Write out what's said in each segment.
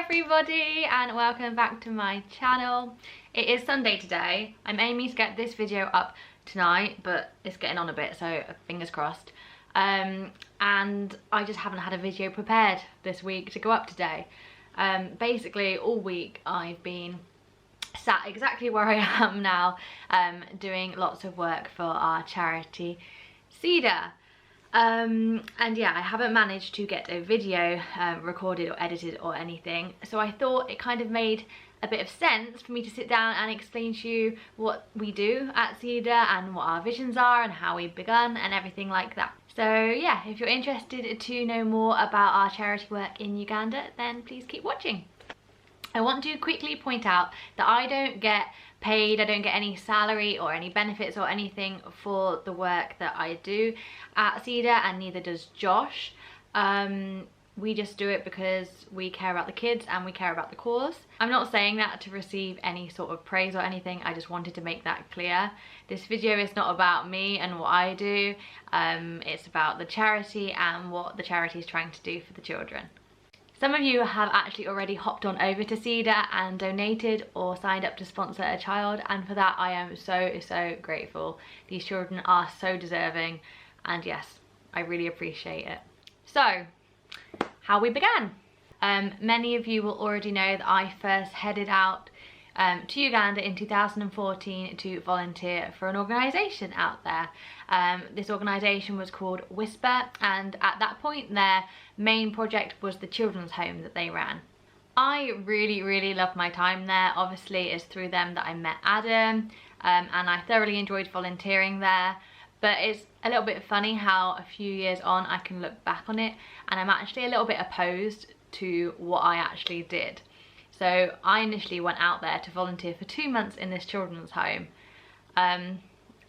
everybody and welcome back to my channel. It is Sunday today. I'm aiming to get this video up tonight, but it's getting on a bit, so fingers crossed. And I just haven't had a video prepared this week to go up today. Basically all week I've been sat exactly where I am now, doing lots of work for our charity CEDA. And yeah, I haven't managed to get a video recorded or edited or anything, so I thought it kind of made a bit of sense for me to sit down and explain to you what we do at CEDA and what our visions are and how we've begun and everything like that. So yeah, if you're interested to know more about our charity work in Uganda, then please keep watching. I want to quickly point out that I don't get paid, I don't get any salary or any benefits or anything for the work that I do at CEDA, and neither does Josh. We just do it because we care about the kids and we care about the cause. I'm not saying that to receive any sort of praise or anything, I just wanted to make that clear. This video is not about me and what I do, it's about the charity and what the charity is trying to do for the children. Some of you have actually already hopped on over to CEDA and donated or signed up to sponsor a child, and for that I am so grateful. These children are so deserving, and yes, I really appreciate it. So, how we began. Many of you will already know that I first headed out to Uganda in 2014 to volunteer for an organisation out there. This organisation was called Whisper, and at that point their main project was the children's home that they ran. I really loved my time there. Obviously it's through them that I met Adam, and I thoroughly enjoyed volunteering there. But it's a little bit funny how a few years on I can look back on it and I'm actually a little bit opposed to what I actually did. So I initially went out there to volunteer for 2 months in this children's home, and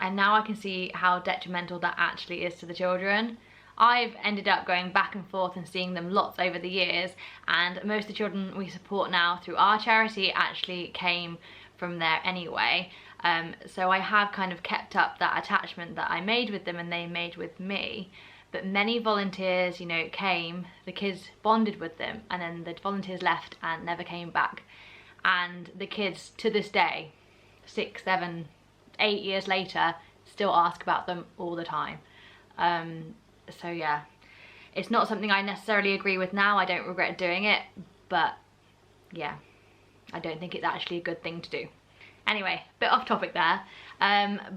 now I can see how detrimental that actually is to the children. I've ended up going back and forth and seeing them lots over the years, and most of the children we support now through our charity actually came from there anyway. So I have kind of kept up that attachment that I made with them and they made with me. But many volunteers, you know, came, the kids bonded with them, and then the volunteers left and never came back. And the kids to this day, 6, 7, 8 years later, still ask about them all the time. So yeah, it's not something I necessarily agree with now. I don't regret doing it, but yeah, I don't think it's actually a good thing to do. Anyway, bit off topic there,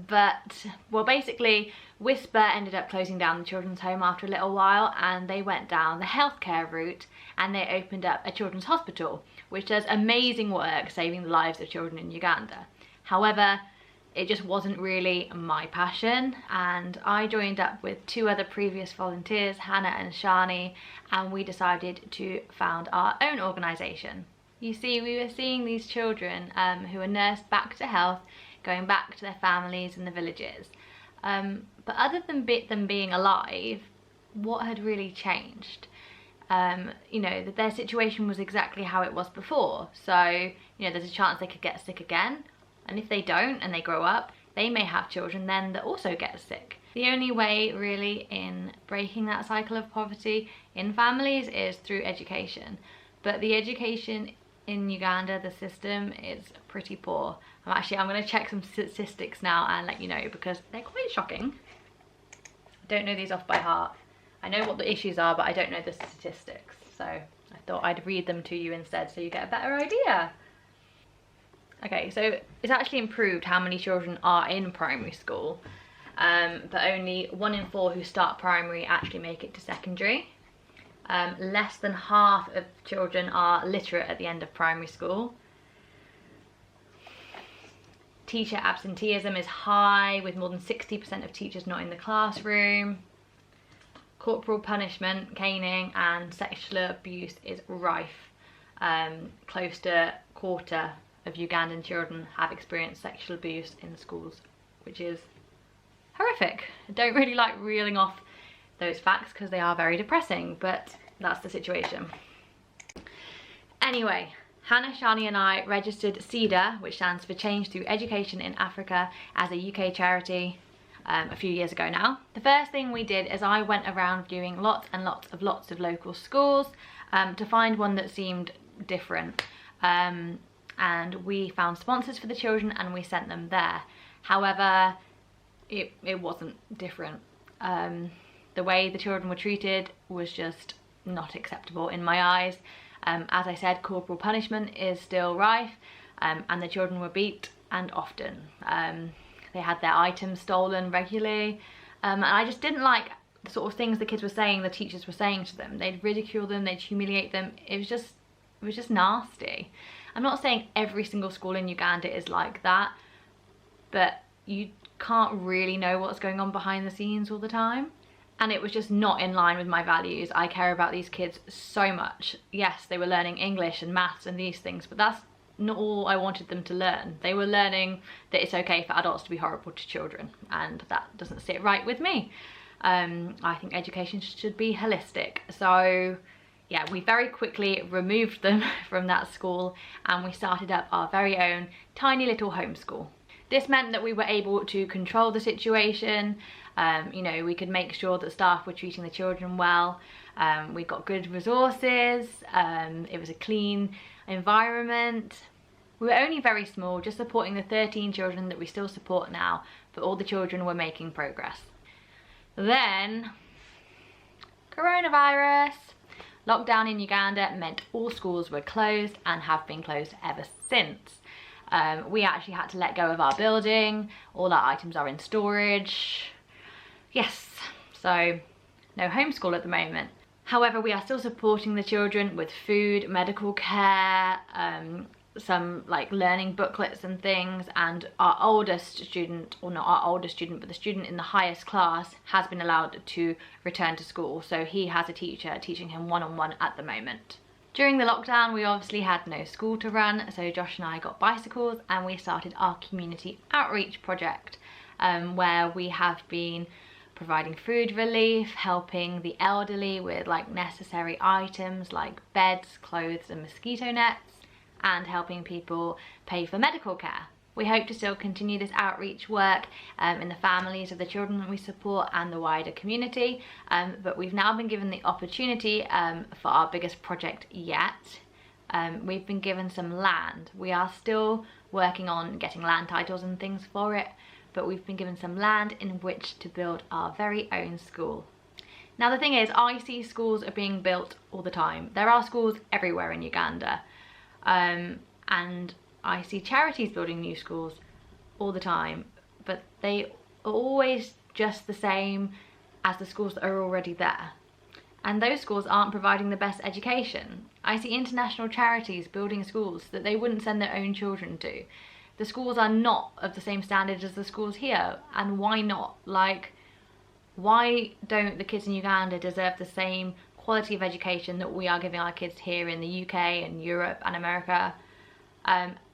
but well, basically Whisper ended up closing down the children's home after a little while, and they went down the healthcare route and they opened up a children's hospital which does amazing work saving the lives of children in Uganda. However, it just wasn't really my passion, and I joined up with 2 other previous volunteers, Hannah and Shani, and we decided to found our own organisation. You see, we were seeing these children who were nursed back to health, going back to their families in the villages. But other than them being alive, what had really changed? You know, that their situation was exactly how it was before. So, you know, there's a chance they could get sick again. And if they don't and they grow up, they may have children then that also get sick. The only way really in breaking that cycle of poverty in families is through education. But the education in Uganda, the system is pretty poor. I'm going to check some statistics now and let you know, because they're quite shocking. I don't know these off by heart. I know what the issues are, but I don't know the statistics. So I thought I'd read them to you instead so you get a better idea. Okay, so it's actually improved how many children are in primary school, but only 1 in 4 who start primary actually make it to secondary. Less than half of children are literate at the end of primary school. Teacher absenteeism is high, with more than 60% of teachers not in the classroom. Corporal punishment, caning and sexual abuse is rife. Close to a quarter of Ugandan children have experienced sexual abuse in schools, which is horrific. I don't really like reeling off those facts because they are very depressing, but that's the situation. Anyway, Hannah, Shani and I registered CEDA, which stands for Change Through Education in Africa, as a UK charity a few years ago now. The first thing we did is I went around viewing lots of local schools to find one that seemed different. And we found sponsors for the children and we sent them there. However, it wasn't different. The way the children were treated was just not acceptable in my eyes. As I said, corporal punishment is still rife, and the children were beat, and often. They had their items stolen regularly, and I just didn't like the sort of things the kids were saying, the teachers were saying to them. They'd ridicule them, they'd humiliate them. It was just nasty. I'm not saying every single school in Uganda is like that, but you can't really know what's going on behind the scenes all the time. And it was just not in line with my values. I care about these kids so much. Yes, they were learning English and maths and these things, but that's not all I wanted them to learn. They were learning that it's okay for adults to be horrible to children, and that doesn't sit right with me. I think education should be holistic. So yeah, we very quickly removed them from that school and we started up our very own tiny little homeschool. This meant that we were able to control the situation. You know, we could make sure that staff were treating the children well. We got good resources. It was a clean environment. We were only very small, just supporting the 13 children that we still support now, but all the children were making progress. Then, coronavirus. Lockdown in Uganda meant all schools were closed and have been closed ever since. We actually had to let go of our building. All our items are in storage. Yes, so no homeschool at the moment. However, we are still supporting the children with food, medical care, some like learning booklets and things, and our oldest student, or not our oldest student, but the student in the highest class has been allowed to return to school. So he has a teacher teaching him one-on-one at the moment. During the lockdown, we obviously had no school to run, so Josh and I got bicycles and we started our community outreach project, where we have been providing food relief, helping the elderly with like necessary items like beds, clothes and mosquito nets, and helping people pay for medical care. We hope to still continue this outreach work in the families of the children that we support and the wider community, but we've now been given the opportunity for our biggest project yet. We've been given some land. We are still working on getting land titles and things for it, but we've been given some land in which to build our very own school. Now the thing is, I see schools are being built all the time. There are schools everywhere in Uganda, and I see charities building new schools all the time, but they are always just the same as the schools that are already there. And those schools aren't providing the best education. I see international charities building schools that they wouldn't send their own children to. The schools are not of the same standard as the schools here, and why not? Like, why don't the kids in Uganda deserve the same quality of education that we are giving our kids here in the UK and Europe and America?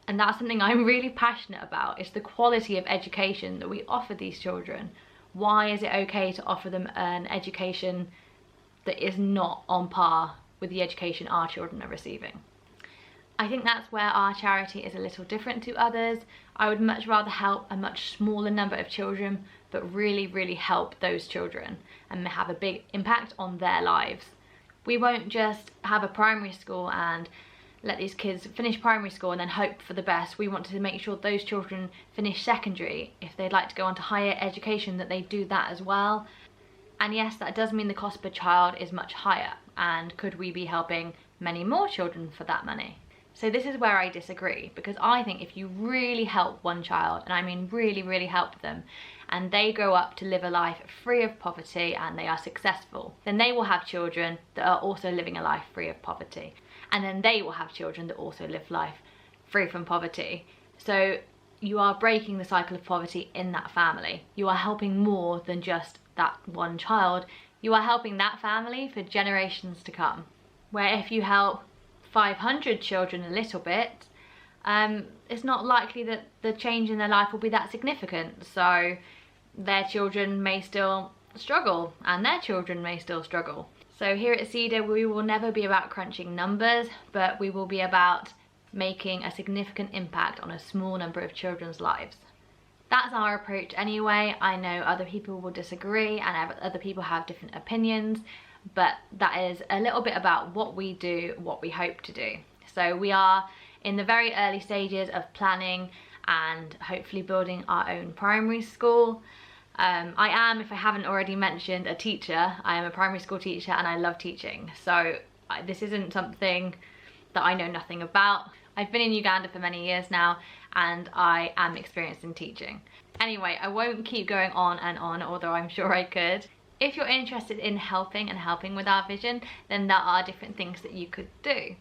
And that's something I'm really passionate about. It's the quality of education that we offer these children. Why is it okay to offer them an education that is not on par with the education our children are receiving? I think that's where our charity is a little different to others. I would much rather help a much smaller number of children, but really, really help those children and have a big impact on their lives. We won't just have a primary school and let these kids finish primary school and then hope for the best. We want to make sure those children finish secondary. If they'd like to go on to higher education, that they do that as well. And yes, that does mean the cost per child is much higher. And could we be helping many more children for that money? So this is where I disagree, because I think if you really help one child, and I mean really, really help them, and they grow up to live a life free of poverty and they are successful, then they will have children that are also living a life free of poverty. And then they will have children that also live life free from poverty. So you are breaking the cycle of poverty in that family. You are helping more than just that one child. You are helping that family for generations to come. Where if you help 500 children a little bit, it's not likely that the change in their life will be that significant. So their children may still struggle and their children may still struggle. So here at CEDA, we will never be about crunching numbers, but we will be about making a significant impact on a small number of children's lives. That's our approach anyway. I know other people will disagree and other people have different opinions, but that is a little bit about what we do, what we hope to do. So we are in the very early stages of planning and hopefully building our own primary school. I am, if I haven't already mentioned, a teacher. I am a primary school teacher and I love teaching. So this isn't something that I know nothing about. I've been in Uganda for many years now and I am experienced in teaching. Anyway, I won't keep going on and on, although I'm sure I could. If you're interested in helping with our vision, then there are different things that you could do.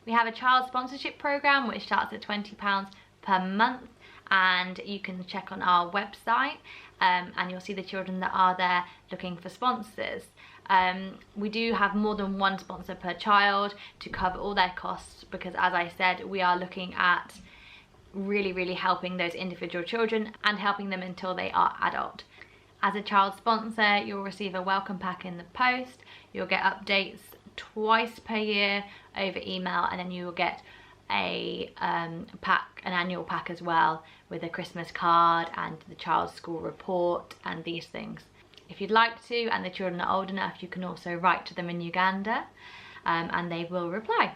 We have a child sponsorship program which starts at £20 per month, and you can check on our website and you'll see the children that are there looking for sponsors. We do have more than one sponsor per child to cover all their costs, because as I said, we are looking at really helping those individual children and helping them until they are adult. As a child sponsor, you'll receive a welcome pack in the post. You'll get updates twice per year over email, and then you will get a pack, an annual pack as well, with a Christmas card and the child's school report and these things. If you'd like to, and the children are old enough, you can also write to them in Uganda and they will reply.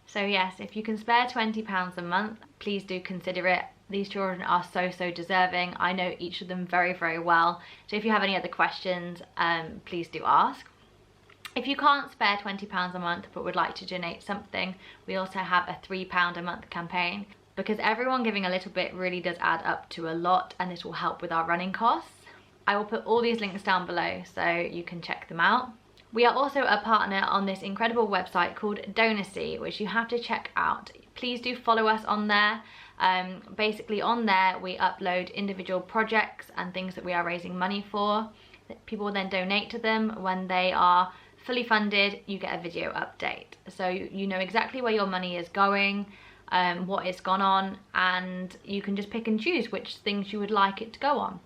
So yes, if you can spare £20 a month, please do consider it. These children are so deserving. I know each of them very well. So if you have any other questions, please do ask. If you can't spare £20 a month but would like to donate something, we also have a £3 a month campaign, because everyone giving a little bit really does add up to a lot, and this will help with our running costs. I will put all these links down below so you can check them out. We are also a partner on this incredible website called Donacy, which you have to check out. Please do follow us on there. Basically on there we upload individual projects and things that we are raising money for. People will then donate to them. When they are fully funded, you get a video update, so you know exactly where your money is going, what it's gone on, and you can just pick and choose which things you would like it to go on.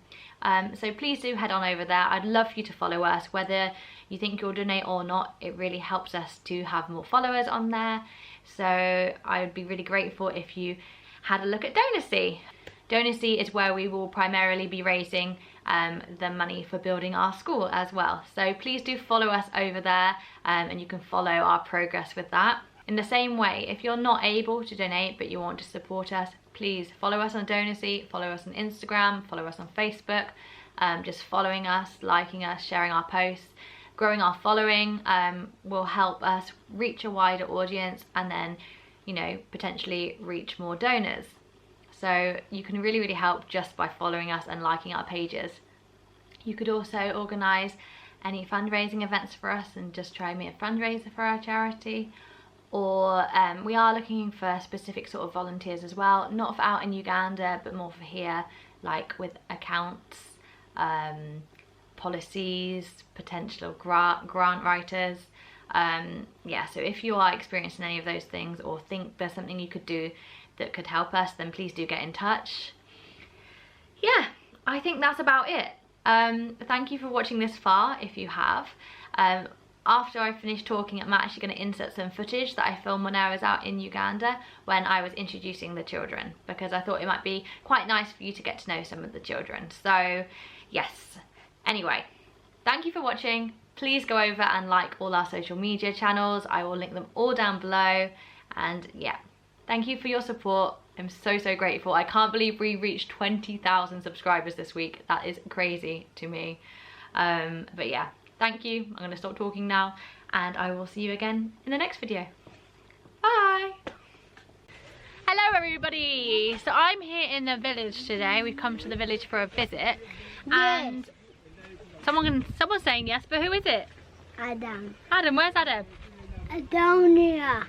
So please do head on over there. I'd love for you to follow us, whether you think you'll donate or not. It really helps us to have more followers on there, so I would be really grateful if you had a look at Donacy. Donacy is where we will primarily be raising the money for building our school as well. So please do follow us over there, and you can follow our progress with that. In the same way, if you're not able to donate but you want to support us, please follow us on Donacy, follow us on Instagram, follow us on Facebook. Just following us, liking us, sharing our posts, growing our following will help us reach a wider audience, and then, you know, potentially reach more donors. So you can really help just by following us and liking our pages. You could also organise any fundraising events for us and just try and be a fundraiser for our charity. Or we are looking for specific sort of volunteers as well, not for out in Uganda but more for here, like with accounts, policies, potential grant writers. Yeah, so if you are experiencing any of those things or think there's something you could do that could help us, then please do get in touch. Yeah, I think that's about it. Thank you for watching this far, if you have. After I finish talking, I'm actually going to insert some footage that I filmed when I was out in Uganda when I was introducing the children, because I thought it might be quite nice for you to get to know some of the children. So yes, anyway, thank you for watching. Please go over and like all our social media channels. I will link them all down below. And yeah, thank you for your support. I'm so grateful. I can't believe we reached 20,000 subscribers this week. That is crazy to me. But yeah, thank you. I'm going to stop talking now, and I will see you again in the next video. Bye. Hello everybody. So I'm here in the village today. We've come to the village for a visit. And someone's saying yes, but who is it? Adam. Adam, where's Adam? Down here.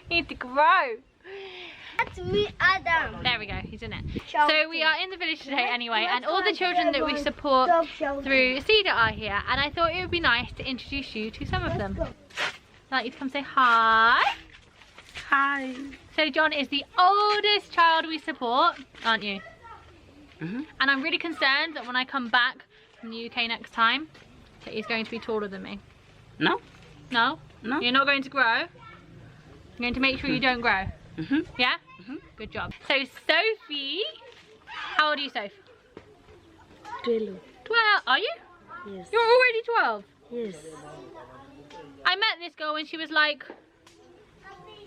You need to grow. That's me, Adam. There we go, he's in it. So we are in the village today anyway, and all the children that we support through CEDA are here, and I thought it would be nice to introduce you to some of them. I'd like you to come say hi. Hi. So John is the oldest child we support, aren't you? Mm-hmm. And I'm really concerned that when I come back from the UK next time, that he's going to be taller than me. No. No? No. You're not going to grow? You're going to make sure you don't grow? Mm-hmm. Yeah? Mm-hmm. Good job. So Sophie, how old are you, Soph? 12. 12, are you? Yes. You're already 12? Yes. I met this girl when she was like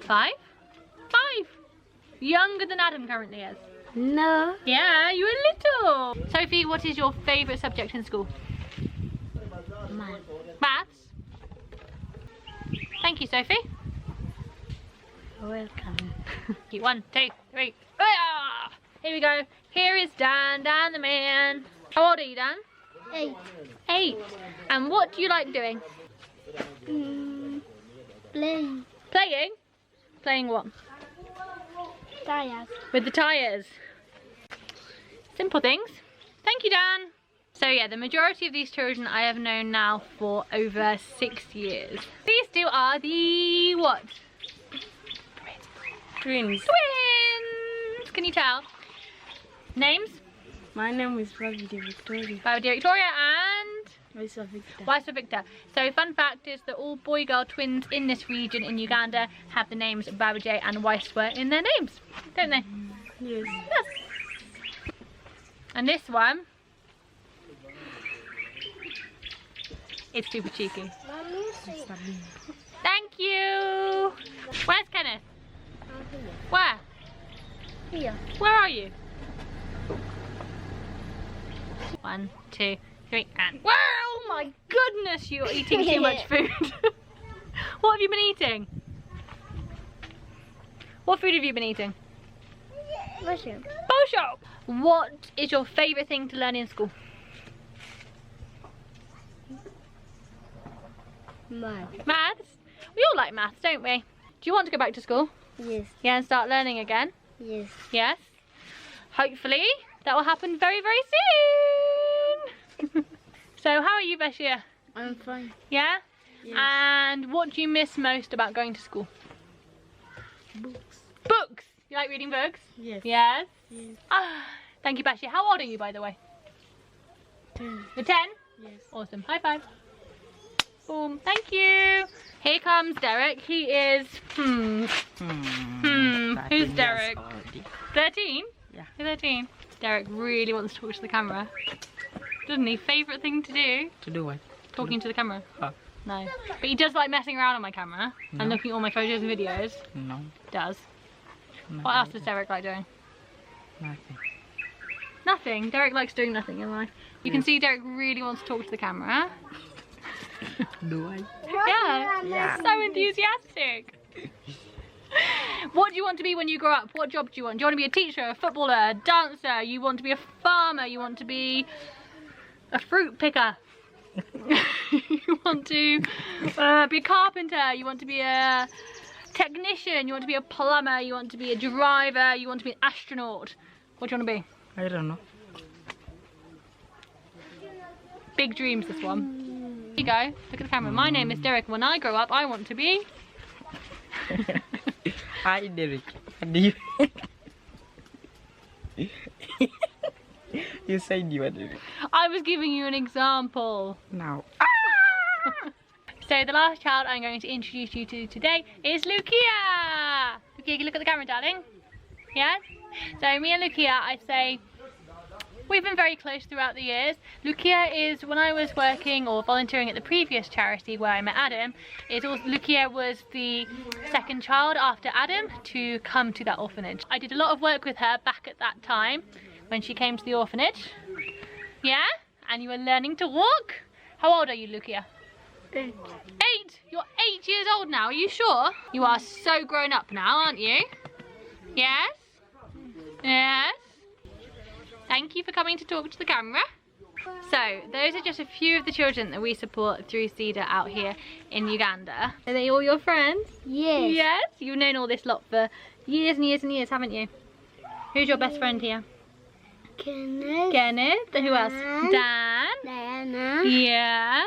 5? 5. Younger than Adam currently is. No. Yeah, you were little. Sophie, what is your favourite subject in school? Math. Maths. Thank you, Sophie. Welcome. 1, 2, 3. Ah! Here we go. Here is Dan. Dan the man. How old are you, Dan? 8. 8. And what do you like doing? Playing. Playing? Playing what? Tires. With the tyres. Simple things. Thank you, Dan. So yeah, the majority of these children I have known now for over 6 years. These two are the what? Twins. Twins! Can you tell? Names? My name is Victoria. Victoria and Vice of Victor. Vice of Victor. So fun fact is that all boy-girl twins in this region in Uganda have the names Babajay and Waiswa in their names, don't they? Yes. Yes. And this one is super cheeky. Thank you. Where's Kenneth? Where? Here. Where are you? 1, 2, 3, and wow! Oh my goodness, you're eating too much food. What have you been eating? What food have you been eating? Mushroom. Bosho! What is your favourite thing to learn in school? Math. Maths? We all like maths, don't we? Do you want to go back to school? Yes. Yeah, and start learning again? Yes. Yes. Hopefully that will happen very, very soon. So how are you, Bashir? I'm fine. Yeah? Yes. And what do you miss most about going to school? Books. Books! You like reading books? Yes. Yes? Yes. Ah, thank you, Bashir. How old are you, by the way? 10. You're 10? Yes. Awesome. High five. Boom. Thank you. Here comes Derek. He is, who's Derek? 13? Yeah. You're 13. Derek really wants to talk to the camera. Doesn't he? Favourite thing to do? To do what? Talking to the camera. Oh. No. But he does like messing around on my camera and looking at all my photos and videos. No. Does. Not What else like does that. Derek like doing? Nothing. Nothing. Derek likes doing nothing in life. You can see Derek really wants to talk to the camera. Do I? Yeah. So enthusiastic. What do you want to be when you grow up? What job do you want? Do you want to be a teacher, a footballer, a dancer? You want to be a farmer? You want to be a fruit picker? You want to be a carpenter? You want to be a technician? You want to be a plumber? You want to be a driver? You want to be an astronaut? What do you want to be? I don't know. Big dreams, this one. Here you go. Look at the camera. My name is Derek. When I grow up, I want to be... Hi, Derek. What do you... You said you were Derek. I was giving you an example. Now. So the last child I'm going to introduce you to today is Lukia. Lukia, look at the camera, darling. Yes? So me and Lukia, I'd say, we've been very close throughout the years. Lukia is, when I was working or volunteering at the previous charity where I met Adam, Lukia was the second child after Adam to come to that orphanage. I did a lot of work with her back at that time when she came to the orphanage. Yeah? And you were learning to walk? How old are you, Lukia? 8. 8? You're 8 years old now, are you sure? You are so grown up now, aren't you? Yes? Yes? Thank you for coming to talk to the camera. So, those are just a few of the children that we support through CEDA out here in Uganda. Are they all your friends? Yes. Yes? You've known all this lot for years and years and years, haven't you? Who's your best friend here? Kenneth. Kenneth. Who else? Dan. Dan. Diana. Yeah.